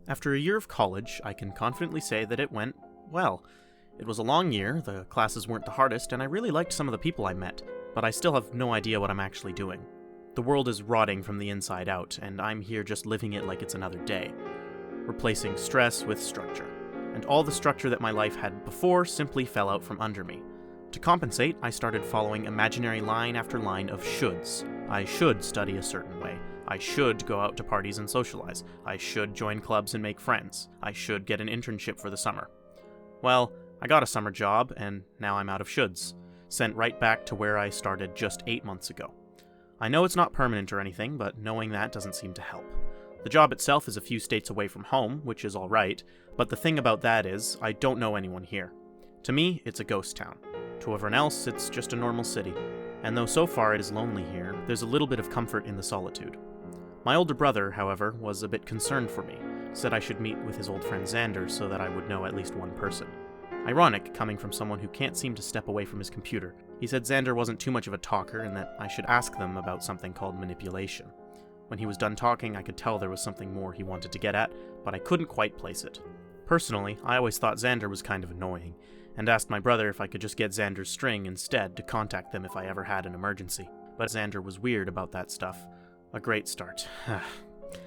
After a year of college, I can confidently say that it went well. It was a long year, the classes weren't the hardest, and I really liked some of the people I met, but I still have no idea what I'm actually doing. The world is rotting from the inside out, and I'm here just living it like it's another day, replacing stress with structure. And all the structure that my life had before simply fell out from under me. To compensate, I started following imaginary line after line of shoulds. I should study a certain way. I should go out to parties and socialize. I should join clubs and make friends. I should get an internship for the summer. Well, I got a summer job, and now I'm out of shoulds, sent right back to where I started just 8 months ago. I know it's not permanent or anything, but knowing that doesn't seem to help. The job itself is a few states away from home, which is alright, but the thing about that is, I don't know anyone here. To me, it's a ghost town. To everyone else, it's just a normal city. And though so far it is lonely here, there's a little bit of comfort in the solitude. My older brother, however, was a bit concerned for me, said I should meet with his old friend Xander so that I would know at least one person. Ironic, coming from someone who can't seem to step away from his computer. He said Xander wasn't too much of a talker and that I should ask them about something called manipulation. When he was done talking, I could tell there was something more he wanted to get at, but I couldn't quite place it. Personally, I always thought Xander was kind of annoying, and asked my brother if I could just get Xander's string instead to contact them if I ever had an emergency. But Xander was weird about that stuff. A great start.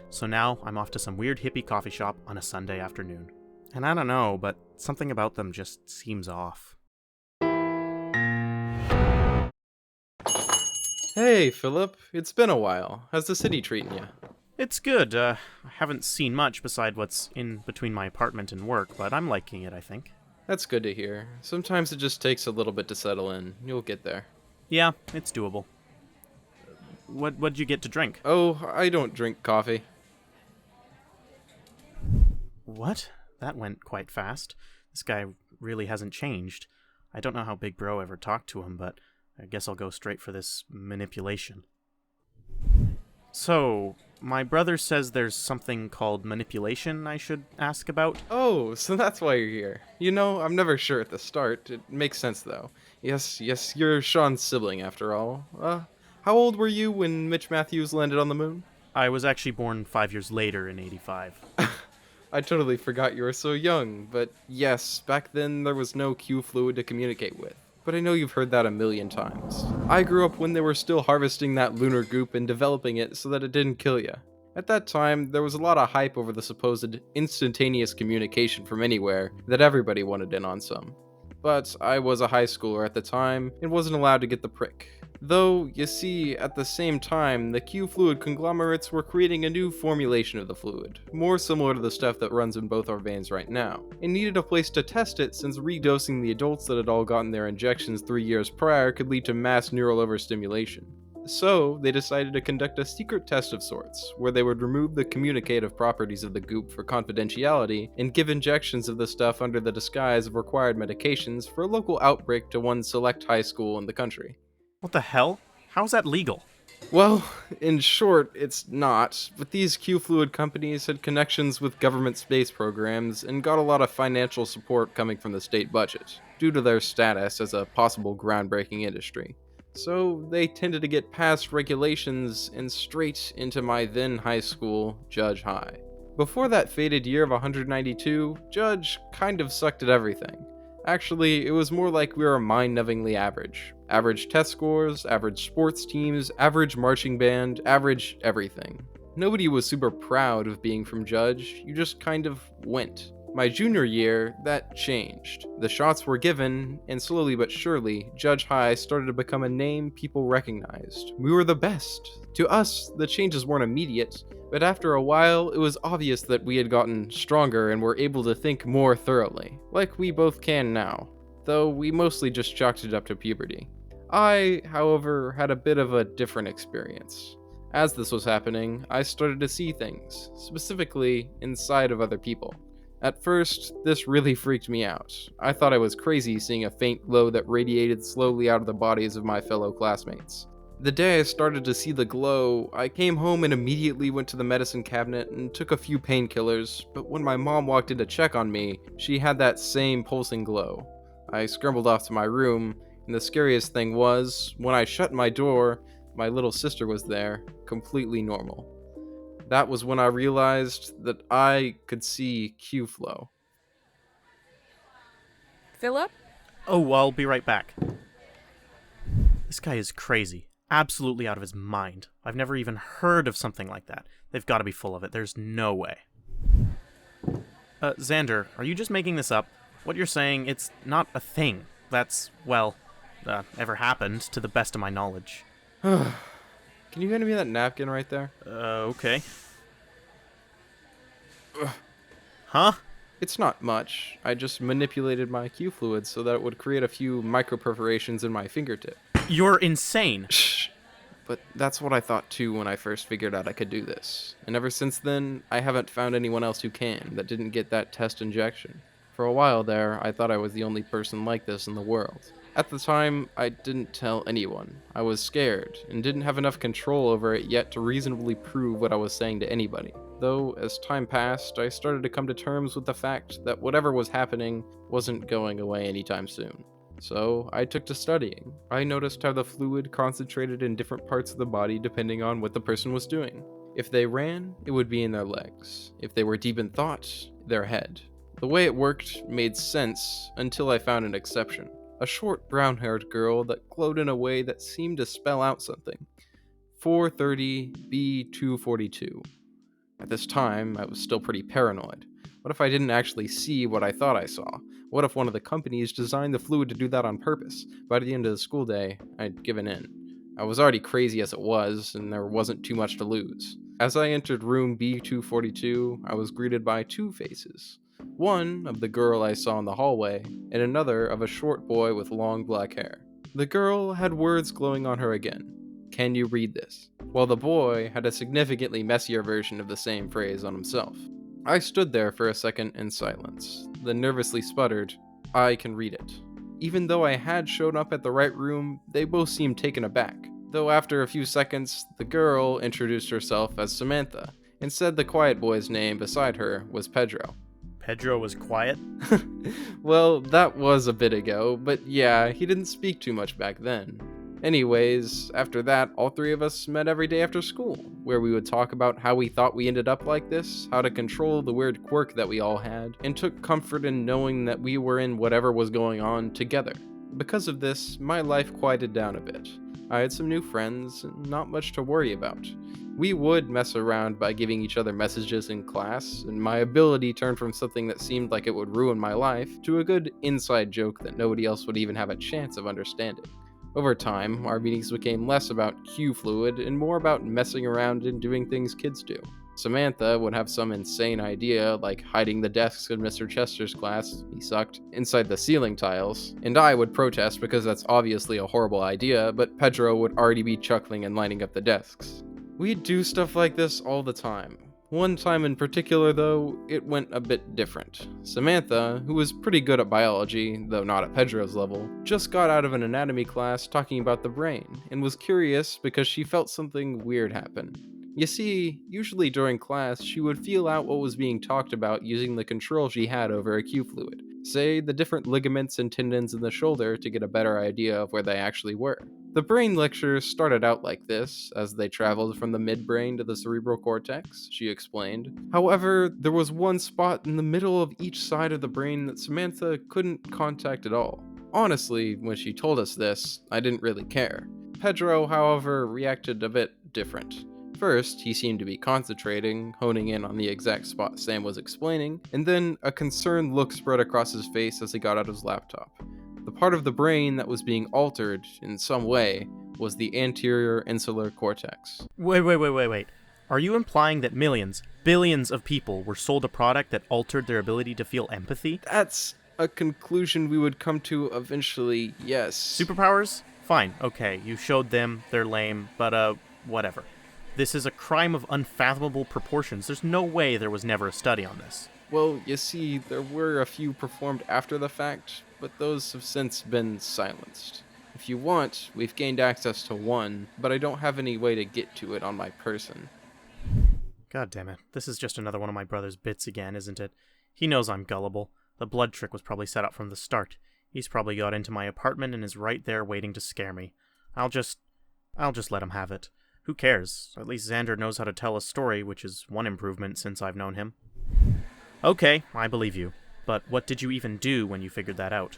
So now I'm off to some weird hippie coffee shop on a Sunday afternoon. And I don't know, but something about them just seems off. Hey, Phillip. It's been a while. How's the city treating you? It's good. I haven't seen much beside what's in between my apartment and work, but I'm liking it, I think. That's good to hear. Sometimes it just takes a little bit to settle in. You'll get there. Yeah, it's doable. What'd you get to drink? Oh, I don't drink coffee. What? That went quite fast. This guy really hasn't changed. I don't know how Big Bro ever talked to him, but I guess I'll go straight for this manipulation. So, my brother says there's something called manipulation I should ask about. Oh, so that's why you're here. You know, I'm never sure at the start. It makes sense, though. Yes, you're Sean's sibling, after all. How old were you when Mitch Matthews landed on the moon? I was actually born 5 years later in 85. I totally forgot you were so young, but yes, back then there was no Q fluid to communicate with. But I know you've heard that a million times. I grew up when they were still harvesting that lunar goop and developing it so that it didn't kill you. At that time, there was a lot of hype over the supposed instantaneous communication from anywhere that everybody wanted in on some. But I was a high schooler at the time and wasn't allowed to get the prick. Though, you see, at the same time, the Q fluid conglomerates were creating a new formulation of the fluid, more similar to the stuff that runs in both our veins right now, and needed a place to test it since redosing the adults that had all gotten their injections 3 years prior could lead to mass neural overstimulation. So, they decided to conduct a secret test of sorts, where they would remove the communicative properties of the goop for confidentiality and give injections of the stuff under the disguise of required medications for a local outbreak to one select high school in the country. What the hell? How's that legal? Well, in short, it's not, but these Q-Fluid companies had connections with government space programs and got a lot of financial support coming from the state budget, due to their status as a possible groundbreaking industry. So they tended to get past regulations and straight into my then high school, Judge High. Before that fated year of 192, Judge kind of sucked at everything. Actually, it was more like we were mind-numbingly average. Average test scores, average sports teams, average marching band, average everything. Nobody was super proud of being from Judge, you just kind of went. My junior year, that changed. The shots were given, and slowly but surely, Judge High started to become a name people recognized. We were the best. To us, the changes weren't immediate, but after a while, it was obvious that we had gotten stronger and were able to think more thoroughly, like we both can now, though we mostly just chalked it up to puberty. I, however, had a bit of a different experience. As this was happening, I started to see things, specifically inside of other people. At first, this really freaked me out. I thought I was crazy seeing a faint glow that radiated slowly out of the bodies of my fellow classmates. The day I started to see the glow, I came home and immediately went to the medicine cabinet and took a few painkillers, but when my mom walked in to check on me, she had that same pulsing glow. I scrambled off to my room, and the scariest thing was, when I shut my door, my little sister was there, completely normal. That was when I realized that I could see Q-flow. Phillip? Oh, I'll be right back. This guy is crazy. Absolutely out of his mind. I've never even heard of something like that. They've got to be full of it. There's no way. Xander, are you just making this up? What you're saying, it's not a thing. That's, well, ever happened, to the best of my knowledge. Can you hand me that napkin right there? Okay. Huh? It's not much. I just manipulated my Q fluid so that it would create a few micro-perforations in my fingertip. You're insane. Shh. But that's what I thought too when I first figured out I could do this. And ever since then, I haven't found anyone else who can, that didn't get that test injection. For a while there, I thought I was the only person like this in the world. At the time, I didn't tell anyone. I was scared, and didn't have enough control over it yet to reasonably prove what I was saying to anybody. Though, as time passed, I started to come to terms with the fact that whatever was happening wasn't going away anytime soon. So, I took to studying. I noticed how the fluid concentrated in different parts of the body depending on what the person was doing. If they ran, it would be in their legs. If they were deep in thought, their head. The way it worked made sense until I found an exception. A short brown-haired girl that glowed in a way that seemed to spell out something. 430B242. At this time, I was still pretty paranoid. What if I didn't actually see what I thought I saw? What if one of the companies designed the fluid to do that on purpose? By the end of the school day, I'd given in. I was already crazy as it was, and there wasn't too much to lose. As I entered room B242, I was greeted by two faces. One of the girl I saw in the hallway, and another of a short boy with long black hair. The girl had words glowing on her again. "Can you read this?" While the boy had a significantly messier version of the same phrase on himself. I stood there for a second in silence, then nervously sputtered, "I can read it." Even though I had shown up at the right room, they both seemed taken aback. Though after a few seconds, the girl introduced herself as Samantha, and said the quiet boy's name beside her was Pedro. Pedro was quiet? Well, that was a bit ago, but yeah, he didn't speak too much back then. Anyways, after that, all three of us met every day after school, where we would talk about how we thought we ended up like this, how to control the weird quirk that we all had, and took comfort in knowing that we were in whatever was going on together. Because of this, my life quieted down a bit. I had some new friends, and not much to worry about. We would mess around by giving each other messages in class, and my ability turned from something that seemed like it would ruin my life to a good inside joke that nobody else would even have a chance of understanding. Over time, our meetings became less about Q fluid and more about messing around and doing things kids do. Samantha would have some insane idea, like hiding the desks in Mr. Chester's class, he sucked, inside the ceiling tiles, and I would protest because that's obviously a horrible idea, but Pedro would already be chuckling and lining up the desks. We'd do stuff like this all the time. One time in particular, though, it went a bit different. Samantha, who was pretty good at biology, though not at Pedro's level, just got out of an anatomy class talking about the brain, and was curious because she felt something weird happen. You see, usually during class, she would feel out what was being talked about using the control she had over a Q fluid. Say, the different ligaments and tendons in the shoulder to get a better idea of where they actually were. The brain lectures started out like this, as they traveled from the midbrain to the cerebral cortex, she explained. However, there was one spot in the middle of each side of the brain that Samantha couldn't contact at all. Honestly, when she told us this, I didn't really care. Pedro, however, reacted a bit different. First, he seemed to be concentrating, honing in on the exact spot Sam was explaining, and then a concerned look spread across his face as he got out his laptop. The part of the brain that was being altered, in some way, was the anterior insular cortex. Wait. Are you implying that millions, billions of people were sold a product that altered their ability to feel empathy? That's a conclusion we would come to eventually, yes. Superpowers? Fine, okay, you showed them, they're lame, but whatever. This is a crime of unfathomable proportions. There's no way there was never a study on this. Well, you see, there were a few performed after the fact, but those have since been silenced. If you want, we've gained access to one, but I don't have any way to get to it on my person. God damn it. This is just another one of my brother's bits again, isn't it? He knows I'm gullible. The blood trick was probably set up from the start. He's probably got into my apartment and is right there waiting to scare me. I'll just let him have it. Who cares? At least Xander knows how to tell a story, which is one improvement since I've known him. Okay, I believe you. But what did you even do when you figured that out?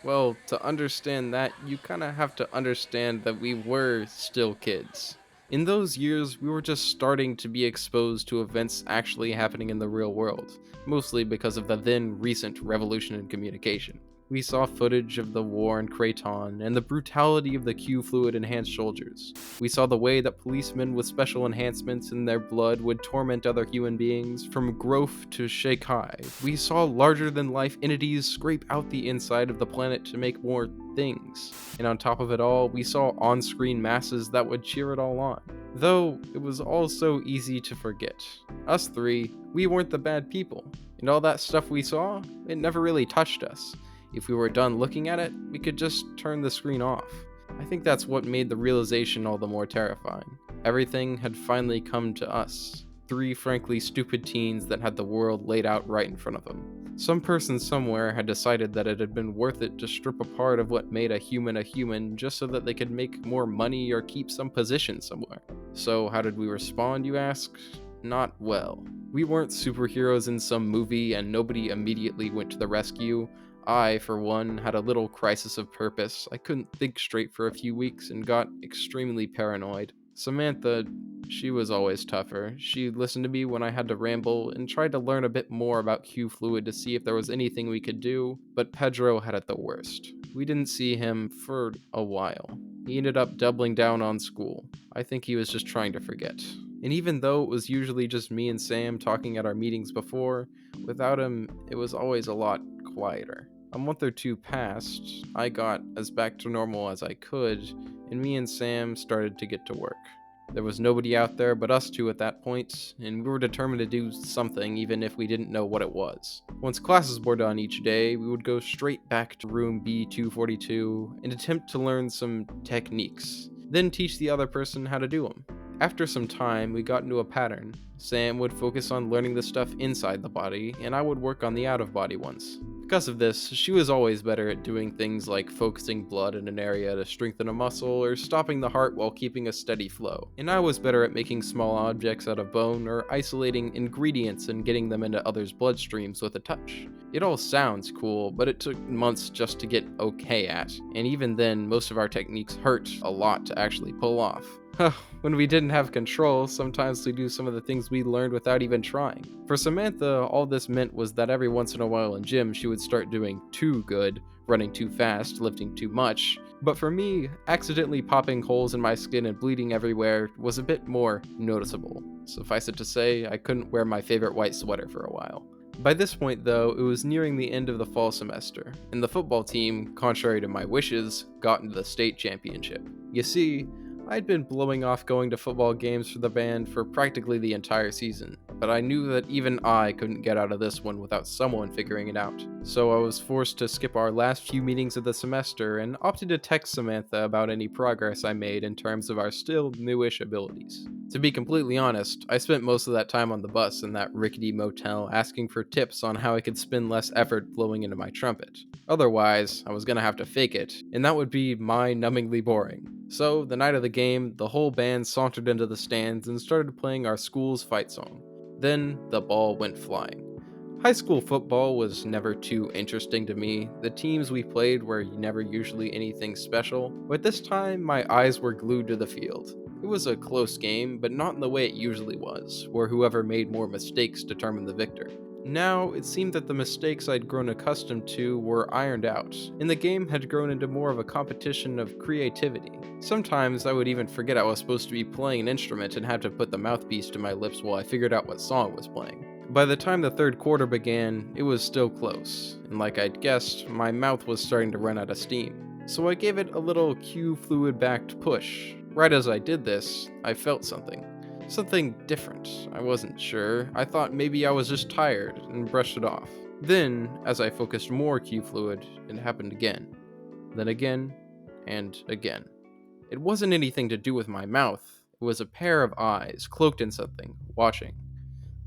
Well, to understand that, you kind of have to understand that we were still kids. In those years, we were just starting to be exposed to events actually happening in the real world, mostly because of the then recent revolution in communication. We saw footage of the war in Kraton and the brutality of the Q-fluid enhanced soldiers. We saw the way that policemen with special enhancements in their blood would torment other human beings, from Growth to Shekai. We saw larger-than-life entities scrape out the inside of the planet to make more things. And on top of it all, we saw on-screen masses that would cheer it all on. Though, it was all so easy to forget. Us three, we weren't the bad people. And all that stuff we saw, it never really touched us. If we were done looking at it, we could just turn the screen off. I think that's what made the realization all the more terrifying. Everything had finally come to us. Three frankly stupid teens that had the world laid out right in front of them. Some person somewhere had decided that it had been worth it to strip a part of what made a human just so that they could make more money or keep some position somewhere. So how did we respond, you ask? Not well. We weren't superheroes in some movie and nobody immediately went to the rescue. I, for one, had a little crisis of purpose. I couldn't think straight for a few weeks and got extremely paranoid. Samantha, she was always tougher. She listened to me when I had to ramble and tried to learn a bit more about Q-Fluid to see if there was anything we could do, but Pedro had it the worst. We didn't see him for a while. He ended up doubling down on school. I think he was just trying to forget. And even though it was usually just me and Sam talking at our meetings before, without him, it was always a lot quieter. A month or two passed, I got as back to normal as I could, and me and Sam started to get to work. There was nobody out there but us two at that point, and we were determined to do something even if we didn't know what it was. Once classes were done each day, we would go straight back to room B242 and attempt to learn some techniques, then teach the other person how to do them. After some time, we got into a pattern. Sam would focus on learning the stuff inside the body, and I would work on the out-of-body ones. Because of this, she was always better at doing things like focusing blood in an area to strengthen a muscle or stopping the heart while keeping a steady flow. And I was better at making small objects out of bone or isolating ingredients and getting them into others' bloodstreams with a touch. It all sounds cool, but it took months just to get okay at, and even then, most of our techniques hurt a lot to actually pull off. When we didn't have control, sometimes we do some of the things we learned without even trying. For Samantha, all this meant was that every once in a while in gym she would start doing too good, running too fast, lifting too much. But for me, accidentally popping holes in my skin and bleeding everywhere was a bit more noticeable. Suffice it to say, I couldn't wear my favorite white sweater for a while. By this point though, it was nearing the end of the fall semester, and the football team, contrary to my wishes, got into the state championship. You see, I'd been blowing off going to football games for the band for practically the entire season, but I knew that even I couldn't get out of this one without someone figuring it out. So I was forced to skip our last few meetings of the semester and opted to text Samantha about any progress I made in terms of our still newish abilities. To be completely honest, I spent most of that time on the bus in that rickety motel asking for tips on how I could spend less effort blowing into my trumpet. Otherwise, I was gonna have to fake it, and that would be mind-numbingly boring. So, the night of the game, the whole band sauntered into the stands and started playing our school's fight song. Then, the ball went flying. High school football was never too interesting to me. The teams we played were never usually anything special, but this time my eyes were glued to the field. It was a close game, but not in the way it usually was, where whoever made more mistakes determined the victor. Now, it seemed that the mistakes I'd grown accustomed to were ironed out, and the game had grown into more of a competition of creativity. Sometimes I would even forget I was supposed to be playing an instrument and have to put the mouthpiece to my lips while I figured out what song was playing. By the time the third quarter began, it was still close, and like I'd guessed, my mouth was starting to run out of steam. So I gave it a little Q-fluid-backed push. Right as I did this, I felt something. Something different. I wasn't sure. I thought maybe I was just tired and brushed it off. Then, as I focused more Q-fluid, it happened again. Then again, and again. It wasn't anything to do with my mouth. It was a pair of eyes, cloaked in something, watching.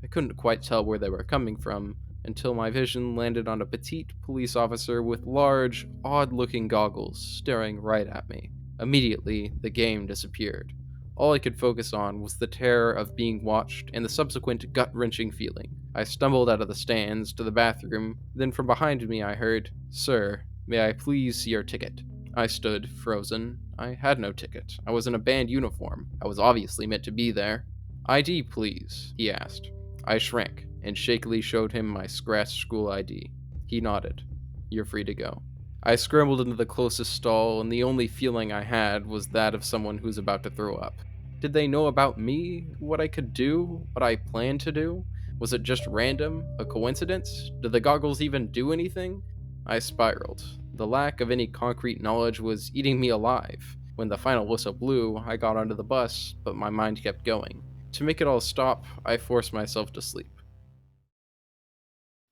I couldn't quite tell where they were coming from, until my vision landed on a petite police officer with large, odd-looking goggles staring right at me. Immediately, the game disappeared. All I could focus on was the terror of being watched and the subsequent gut-wrenching feeling. I stumbled out of the stands to the bathroom, then from behind me I heard, "Sir, may I please see your ticket?" I stood, frozen. I had no ticket. I was in a band uniform. I was obviously meant to be there. "ID, please," he asked. I shrank and shakily showed him my scratched school ID. He nodded. "You're free to go." I scrambled into the closest stall, and the only feeling I had was that of someone who's about to throw up. Did they know about me? What I could do? What I planned to do? Was it just random? A coincidence? Did the goggles even do anything? I spiraled. The lack of any concrete knowledge was eating me alive. When the final whistle blew, I got onto the bus, but my mind kept going. To make it all stop, I forced myself to sleep.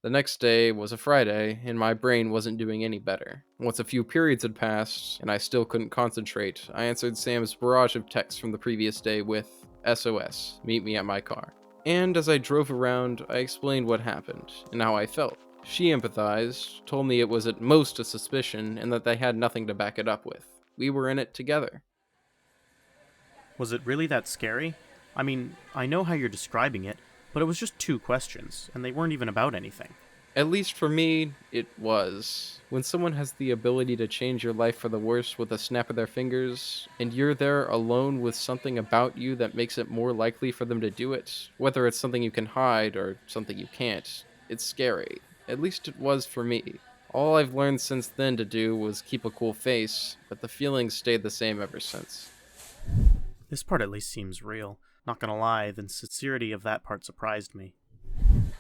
The next day was a Friday, and my brain wasn't doing any better. Once a few periods had passed, and I still couldn't concentrate, I answered Sam's barrage of texts from the previous day with, "SOS, meet me at my car." And as I drove around, I explained what happened, and how I felt. She empathized, told me it was at most a suspicion, and that they had nothing to back it up with. We were in it together. Was it really that scary? I mean, I know how you're describing it, but it was just 2 questions, and they weren't even about anything. At least for me, it was. When someone has the ability to change your life for the worse with a snap of their fingers, and you're there alone with something about you that makes it more likely for them to do it, whether it's something you can hide or something you can't, it's scary. At least it was for me. All I've learned since then to do was keep a cool face, but the feelings stayed the same ever since. This part at least seems real. Not gonna lie, the sincerity of that part surprised me.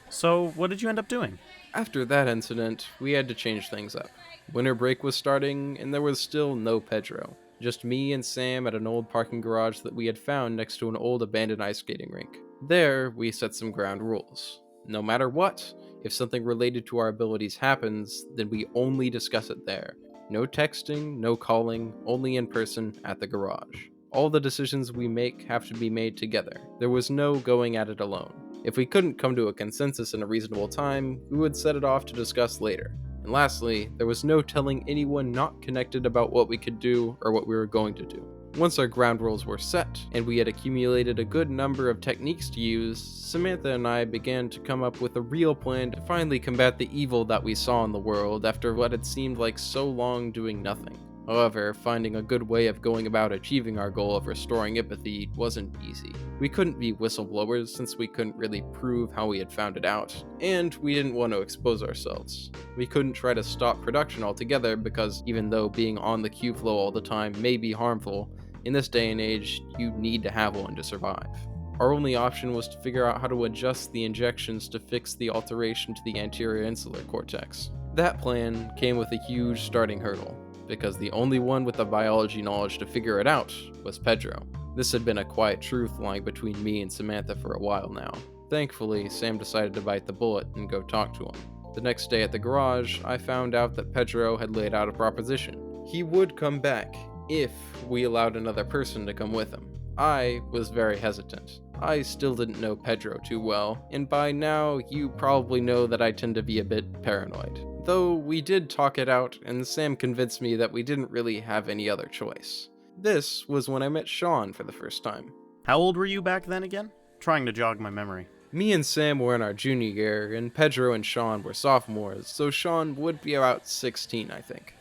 So, what did you end up doing? After that incident, we had to change things up. Winter break was starting, and there was still no Pedro. Just me and Sam at an old parking garage that we had found next to an old abandoned ice skating rink. There, we set some ground rules. No matter what, if something related to our abilities happens, then we only discuss it there. No texting, no calling, only in person at the garage. All the decisions we make have to be made together. There was no going at it alone. If we couldn't come to a consensus in a reasonable time, we would set it off to discuss later. And lastly, there was no telling anyone not connected about what we could do or what we were going to do. Once our ground rules were set, and we had accumulated a good number of techniques to use, Samantha and I began to come up with a real plan to finally combat the evil that we saw in the world after what had seemed like so long doing nothing. However, finding a good way of going about achieving our goal of restoring empathy wasn't easy. We couldn't be whistleblowers since we couldn't really prove how we had found it out, and we didn't want to expose ourselves. We couldn't try to stop production altogether because even though being on the Q flow all the time may be harmful, in this day and age, you need to have one to survive. Our only option was to figure out how to adjust the injections to fix the alteration to the anterior insular cortex. That plan came with a huge starting hurdle, because the only one with the biology knowledge to figure it out was Pedro. This had been a quiet truth lying between me and Samantha for a while now. Thankfully, Sam decided to bite the bullet and go talk to him. The next day at the garage, I found out that Pedro had laid out a proposition. He would come back if we allowed another person to come with him. I was very hesitant. I still didn't know Pedro too well, and by now you probably know that I tend to be a bit paranoid. Though we did talk it out, and Sam convinced me that we didn't really have any other choice. This was when I met Sean for the first time. How old were you back then again? Trying to jog my memory. Me and Sam were in our junior year, and Pedro and Sean were sophomores, so Sean would be about 16, I think.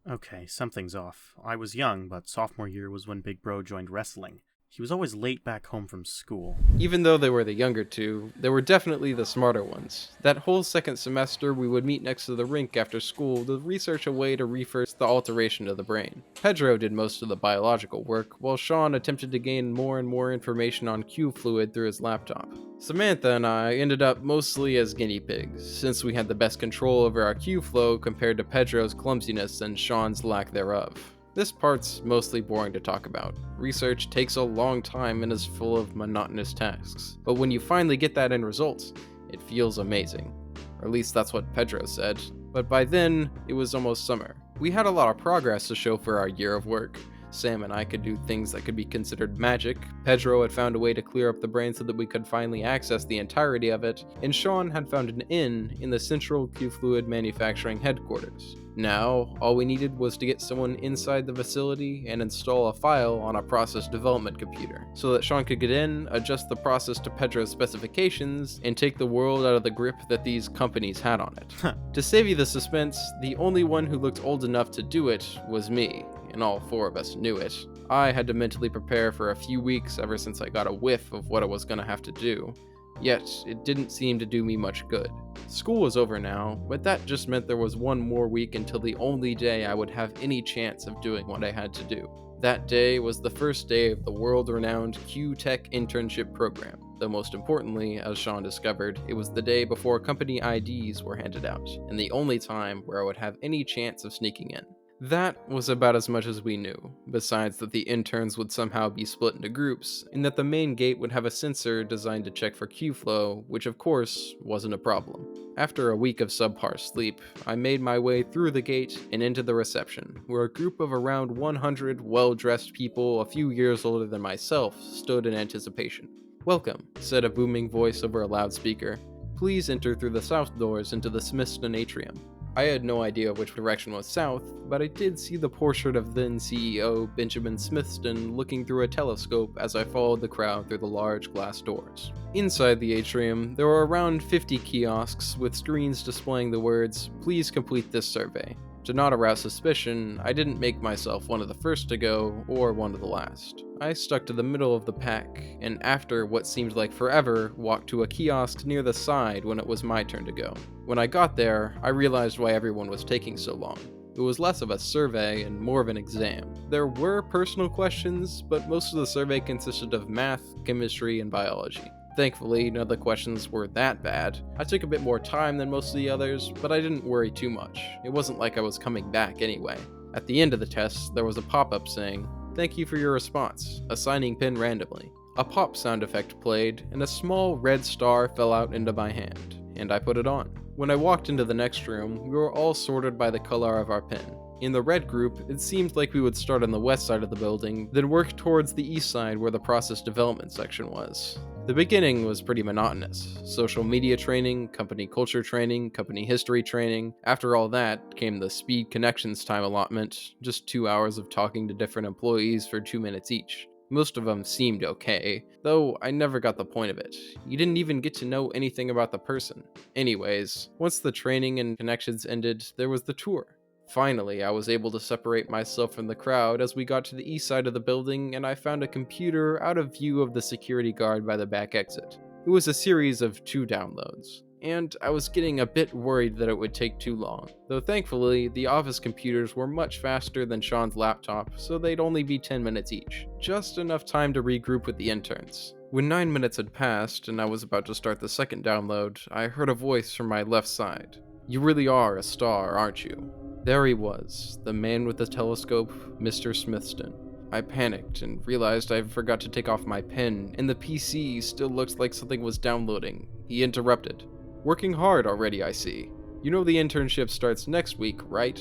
Okay, something's off. I was young, but sophomore year was when Big Bro joined wrestling. He was always late back home from school. Even though they were the younger two, they were definitely the smarter ones. That whole second semester, we would meet next to the rink after school to research a way to reverse the alteration of the brain. Pedro did most of the biological work, while Sean attempted to gain more and more information on Q fluid through his laptop. Samantha and I ended up mostly as guinea pigs, since we had the best control over our Q flow compared to Pedro's clumsiness and Sean's lack thereof. This part's mostly boring to talk about. Research takes a long time and is full of monotonous tasks. But when you finally get that end result, it feels amazing. Or at least that's what Pedro said. But by then, it was almost summer. We had a lot of progress to show for our year of work. Sam and I could do things that could be considered magic, Pedro had found a way to clear up the brain so that we could finally access the entirety of it, and Sean had found an inn in the central Q-Fluid manufacturing headquarters. Now, all we needed was to get someone inside the facility and install a file on a process development computer, so that Sean could get in, adjust the process to Pedro's specifications, and take the world out of the grip that these companies had on it. To save you the suspense, the only one who looked old enough to do it was me, and all four of us knew it. I had to mentally prepare for a few weeks ever since I got a whiff of what I was going to have to do. Yet, it didn't seem to do me much good. School was over now, but that just meant there was one more week until the only day I would have any chance of doing what I had to do. That day was the first day of the world-renowned Q-Tech internship program, though most importantly, as Sean discovered, it was the day before company IDs were handed out, and the only time where I would have any chance of sneaking in. That was about as much as we knew, besides that the interns would somehow be split into groups, and that the main gate would have a sensor designed to check for Q-flow, which of course wasn't a problem. After a week of subpar sleep, I made my way through the gate and into the reception, where a group of around 100 well-dressed people a few years older than myself stood in anticipation. "Welcome," said a booming voice over a loudspeaker. "Please enter through the south doors into the Smithsonian atrium." I had no idea which direction was south, but I did see the portrait of then CEO Benjamin Smithston looking through a telescope as I followed the crowd through the large glass doors. Inside the atrium, there were around 50 kiosks with screens displaying the words, "Please complete this survey." To not arouse suspicion, I didn't make myself one of the first to go, or one of the last. I stuck to the middle of the pack, and after what seemed like forever, walked to a kiosk near the side when it was my turn to go. When I got there, I realized why everyone was taking so long. It was less of a survey and more of an exam. There were personal questions, but most of the survey consisted of math, chemistry, and biology. Thankfully, none of the questions were that bad. I took a bit more time than most of the others, but I didn't worry too much. It wasn't like I was coming back anyway. At the end of the test, there was a pop-up saying, "Thank you for your response. Assigning pin randomly." A pop sound effect played, and a small red star fell out into my hand, and I put it on. When I walked into the next room, we were all sorted by the color of our pin. In the red group, it seemed like we would start on the west side of the building, then work towards the east side where the process development section was. The beginning was pretty monotonous. Social media training, company culture training, company history training. After all that came the speed connections time allotment, just 2 hours of talking to different employees for 2 minutes each. Most of them seemed okay, though I never got the point of it. You didn't even get to know anything about the person. Anyways, once the training and connections ended, there was the tour. Finally, I was able to separate myself from the crowd as we got to the east side of the building and I found a computer out of view of the security guard by the back exit. It was a series of 2 downloads, and I was getting a bit worried that it would take too long, though thankfully the office computers were much faster than Sean's laptop, so they'd only be 10 minutes each, just enough time to regroup with the interns. When 9 minutes had passed and I was about to start the second download, I heard a voice from my left side. "You really are a star, aren't you?" There he was, the man with the telescope, Mr. Smithston. I panicked and realized I forgot to take off my pen, and the PC still looked like something was downloading. He interrupted. "Working hard already, I see. You know the internship starts next week, right?"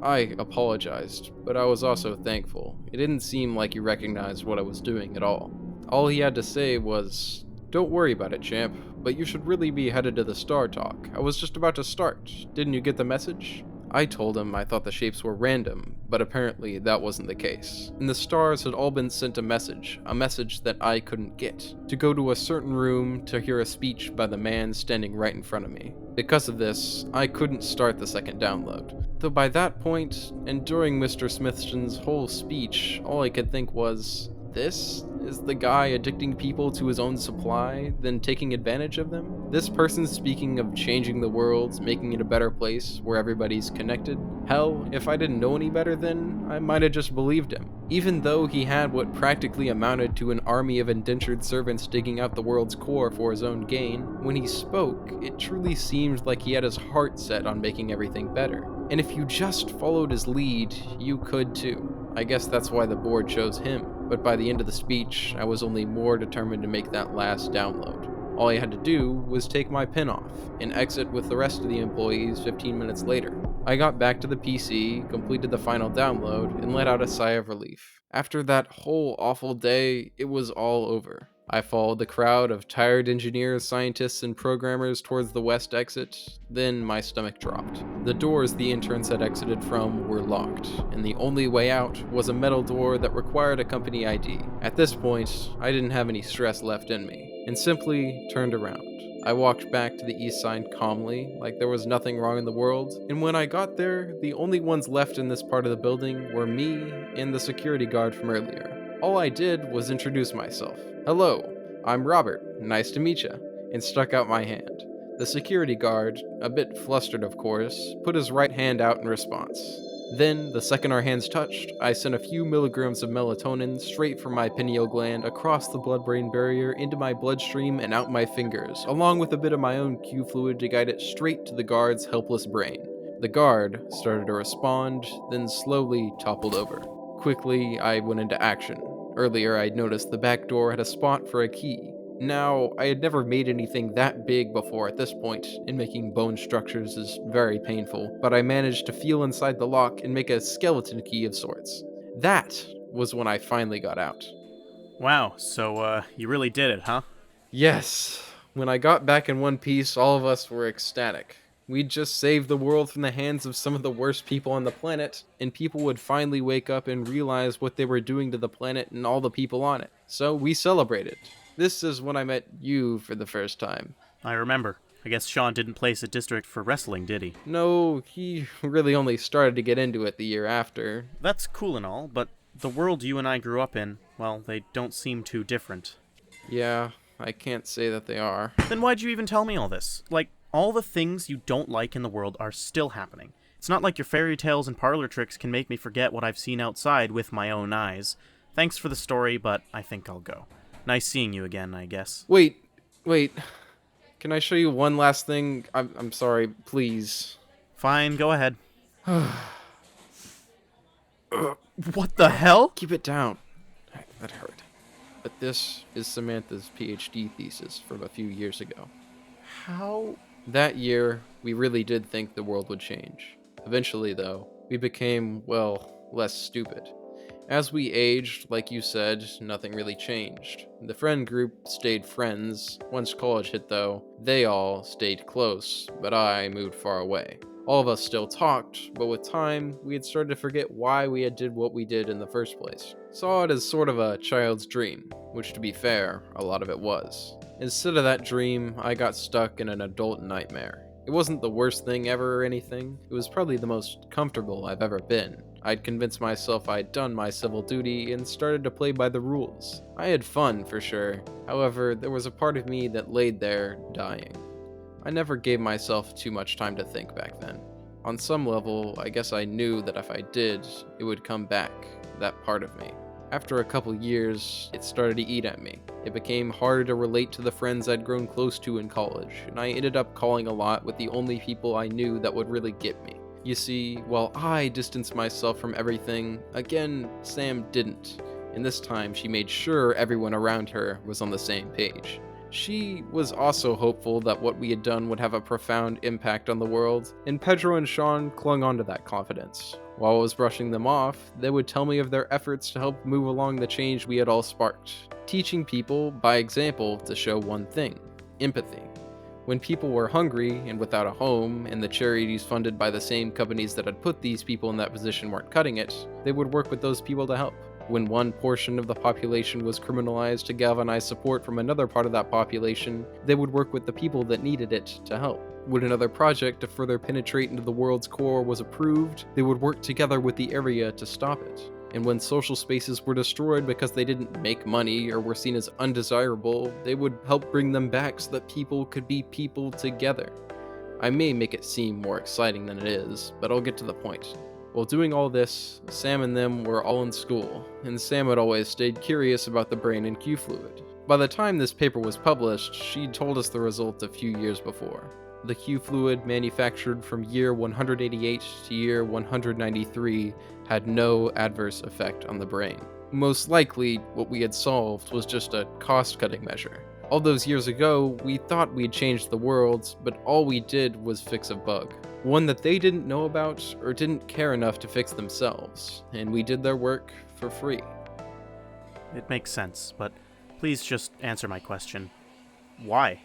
I apologized, but I was also thankful. It didn't seem like he recognized what I was doing at all. All he had to say was, "Don't worry about it, champ, but you should really be headed to the Star Talk. I was just about to start. Didn't you get the message?" I told him I thought the shapes were random, but apparently that wasn't the case. And the stars had all been sent a message that I couldn't get, to go to a certain room to hear a speech by the man standing right in front of me. Because of this, I couldn't start the second download. Though by that point, and during Mr. Smithson's whole speech, all I could think was, this is the guy addicting people to his own supply, then taking advantage of them? This person speaking of changing the world, making it a better place where everybody's connected? Hell, if I didn't know any better then, I might have just believed him. Even though he had what practically amounted to an army of indentured servants digging out the world's core for his own gain, when he spoke, it truly seemed like he had his heart set on making everything better. And if you just followed his lead, you could too. I guess that's why the board chose him. But by the end of the speech, I was only more determined to make that last download. All I had to do was take my pen off and exit with the rest of the employees 15 minutes later. I got back to the PC, completed the final download, and let out a sigh of relief. After that whole awful day, it was all over. I followed the crowd of tired engineers, scientists, and programmers towards the west exit. Then my stomach dropped. The doors the interns had exited from were locked, and the only way out was a metal door that required a company ID. At this point, I didn't have any stress left in me, and simply turned around. I walked back to the east side calmly, like there was nothing wrong in the world, and when I got there, the only ones left in this part of the building were me and the security guard from earlier. All I did was introduce myself. "Hello, I'm Robert, nice to meet ya," and stuck out my hand. The security guard, a bit flustered of course, put his right hand out in response. Then, the second our hands touched, I sent a few milligrams of melatonin straight from my pineal gland across the blood-brain barrier into my bloodstream and out my fingers, along with a bit of my own Q fluid to guide it straight to the guard's helpless brain. The guard started to respond, then slowly toppled over. Quickly, I went into action. Earlier, I'd noticed the back door had a spot for a key. Now, I had never made anything that big before at this point, and making bone structures is very painful, but I managed to feel inside the lock and make a skeleton key of sorts. That was when I finally got out. Wow, so, you really did it, huh? Yes, when I got back in one piece, all of us were ecstatic. We'd just saved the world from the hands of some of the worst people on the planet, and people would finally wake up and realize what they were doing to the planet and all the people on it. So we celebrated. This is when I met you for the first time. I remember. I guess Sean didn't place a district for wrestling, did he? No, he really only started to get into it the year after. That's cool and all, but the world you and I grew up in, well, they don't seem too different. Yeah, I can't say that they are. Then why'd you even tell me all this? Like, all the things you don't like in the world are still happening. It's not like your fairy tales and parlor tricks can make me forget what I've seen outside with my own eyes. Thanks for the story, but I think I'll go. Nice seeing you again, I guess. Wait. Can I show you one last thing? I'm sorry, please. Fine, go ahead. What the hell? Keep it down. That hurt. But this is Samantha's PhD thesis from a few years ago. How? That year, we really did think the world would change. Eventually, though, we became, well, less stupid. As we aged, like you said, nothing really changed. The friend group stayed friends. Once college hit, though, they all stayed close, but I moved far away. All of us still talked, but with time, we had started to forget why we had did what we did in the first place. Saw it as sort of a child's dream, which to be fair, a lot of it was. Instead of that dream, I got stuck in an adult nightmare. It wasn't the worst thing ever or anything, it was probably the most comfortable I've ever been. I'd convinced myself I'd done my civil duty and started to play by the rules. I had fun, for sure. However, there was a part of me that laid there, dying. I never gave myself too much time to think back then. On some level, I guess I knew that if I did, it would come back, that part of me. After a couple years, it started to eat at me. It became harder to relate to the friends I'd grown close to in college, and I ended up calling a lot with the only people I knew that would really get me. You see, while I distanced myself from everything, again, Sam didn't, and this time she made sure everyone around her was on the same page. She was also hopeful that what we had done would have a profound impact on the world, and Pedro and Sean clung on to that confidence. While I was brushing them off, they would tell me of their efforts to help move along the change we had all sparked, teaching people, by example, to show one thing: empathy. When people were hungry and without a home, and the charities funded by the same companies that had put these people in that position weren't cutting it, they would work with those people to help. When one portion of the population was criminalized to galvanize support from another part of that population, they would work with the people that needed it to help. When another project to further penetrate into the world's core was approved, they would work together with the area to stop it. And when social spaces were destroyed because they didn't make money or were seen as undesirable, they would help bring them back so that people could be people together. I may make it seem more exciting than it is, but I'll get to the point. While doing all this, Sam and them were all in school, and Sam had always stayed curious about the brain and Q fluid. By the time this paper was published, she'd told us the result a few years before. The Q fluid manufactured from year 188 to year 193 had no adverse effect on the brain. Most likely, what we had solved was just a cost-cutting measure. All those years ago, we thought we'd changed the world, but all we did was fix a bug. One that they didn't know about or didn't care enough to fix themselves, and we did their work for free. It makes sense, but Please just answer my question. Why?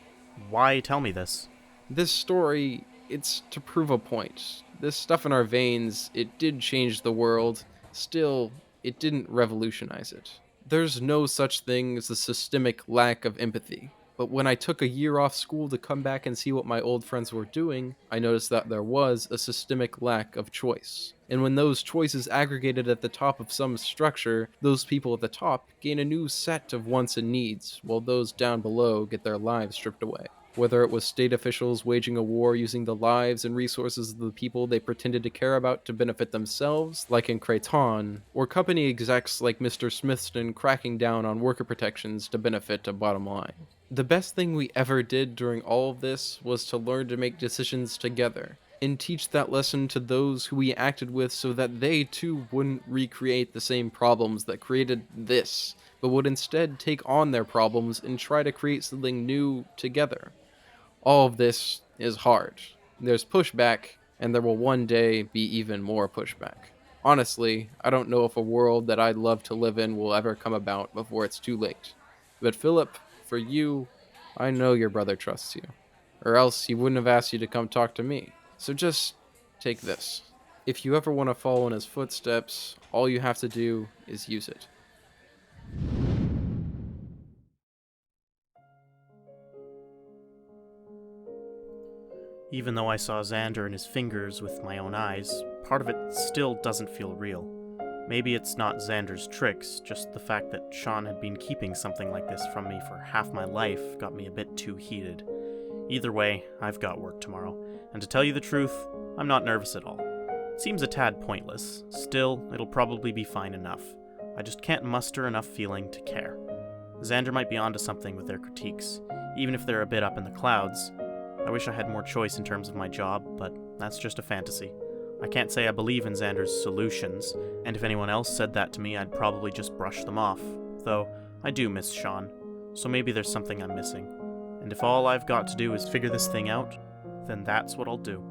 Why tell me this? This story, it's to prove a point. This stuff in our veins, it did change the world. Still, it didn't revolutionize it. There's no such thing as a systemic lack of empathy. But when I took a year off school to come back and see what my old friends were doing, I noticed that there was a systemic lack of choice. And when those choices aggregated at the top of some structure, those people at the top gain a new set of wants and needs, while those down below get their lives stripped away. Whether it was state officials waging a war using the lives and resources of the people they pretended to care about to benefit themselves, like in Creighton, or company execs like Mr. Smithston cracking down on worker protections to benefit a bottom line. The best thing we ever did during all of this was to learn to make decisions together, and teach that lesson to those who we acted with so that they too wouldn't recreate the same problems that created this, but would instead take on their problems and try to create something new together. All of this is hard. There's pushback, and there will one day be even more pushback. Honestly, I don't know if a world that I'd love to live in will ever come about before it's too late. But Phillip, for you, I know your brother trusts you. Or else he wouldn't have asked you to come talk to me. So just take this. If you ever want to follow in his footsteps, all you have to do is use it. Even though I saw Xander and his fingers with my own eyes, part of it still doesn't feel real. Maybe it's not Xander's tricks, just the fact that Sean had been keeping something like this from me for half my life got me a bit too heated. Either way, I've got work tomorrow, and to tell you the truth, I'm not nervous at all. It seems a tad pointless, still, it'll probably be fine enough. I just can't muster enough feeling to care. Xander might be onto something with their critiques, even if they're a bit up in the clouds. I wish I had more choice in terms of my job, but that's just a fantasy. I can't say I believe in Xander's solutions, and if anyone else said that to me, I'd probably just brush them off. Though, I do miss Sean, so maybe there's something I'm missing. And if all I've got to do is figure this thing out, then that's what I'll do.